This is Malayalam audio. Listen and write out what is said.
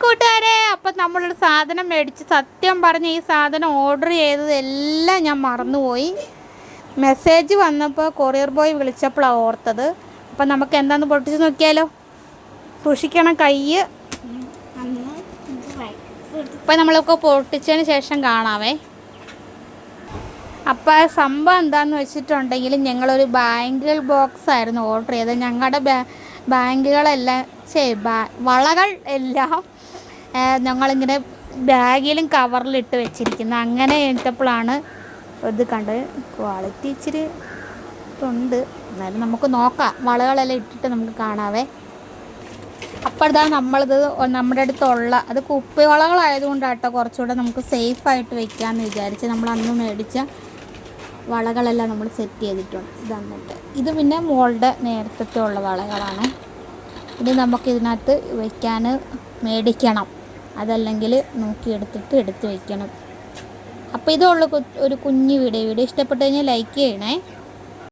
കൂട്ടുകാരെ, അപ്പം നമ്മളൊരു സാധനം മേടിച്ച്, സത്യം പറഞ്ഞ ഈ സാധനം ഓർഡർ ചെയ്തതെല്ലാം ഞാൻ മറന്നുപോയി. മെസ്സേജ് വന്നപ്പോൾ കൊറിയർ ബോയ് വിളിച്ചപ്പോഴാണ് ഓർത്തത്. അപ്പം നമുക്ക് എന്താണെന്ന് പൊട്ടിച്ച് നോക്കിയാലോ. സൂക്ഷിക്കണം കൈ. ഇപ്പം നമ്മളൊക്കെ പൊട്ടിച്ചതിന് ശേഷം കാണാവേ. അപ്പോൾ സംഭവം എന്താണെന്ന് വെച്ചിട്ടുണ്ടെങ്കിൽ ഞങ്ങളൊരു ബാങ്കിൾ ബോക്സ് ആയിരുന്നു ഓർഡർ ചെയ്തത്. ഞങ്ങളുടെ ബാങ്കുകളെല്ലാം വളകൾ എല്ലാം ഞങ്ങളിങ്ങനെ ബാഗിലും കവറിലിട്ട് വെച്ചിരിക്കുന്നത്. അങ്ങനെ എടുത്തപ്പോഴാണ് ഇത് കണ്ടത്. ക്വാളിറ്റി ഇച്ചിരി ഉണ്ട്, എന്നാലും നമുക്ക് നോക്കാം. വളകളെല്ലാം ഇട്ടിട്ട് നമുക്ക് കാണാവേ. അപ്പോഴതാണ് നമ്മളിത് നമ്മുടെ അടുത്തുള്ള അത് കുപ്പി വളകളായതുകൊണ്ടാട്ടോ കുറച്ചുകൂടെ നമുക്ക് സേഫായിട്ട് വെക്കാമെന്ന് വിചാരിച്ച് നമ്മൾ അന്ന് മേടിച്ച വളകളെല്ലാം നമ്മൾ സെറ്റ് ചെയ്തിട്ടുണ്ട്. ഇതന്നിട്ട് ഇത് പിന്നെ മോളുടെ നേരത്തെ ഉള്ള വളകളാണ്. ഇത് നമുക്കിതിനകത്ത് വയ്ക്കാൻ മേടിക്കണം, അതല്ലെങ്കിൽ നോക്കിയെടുത്തിട്ട് എടുത്ത് വയ്ക്കണം. അപ്പോൾ ഇതുള്ള ഒരു കുഞ്ഞു വീഡിയോ ഇഷ്ടപ്പെട്ട് കഴിഞ്ഞാൽ ലൈക്ക് ചെയ്യണേ.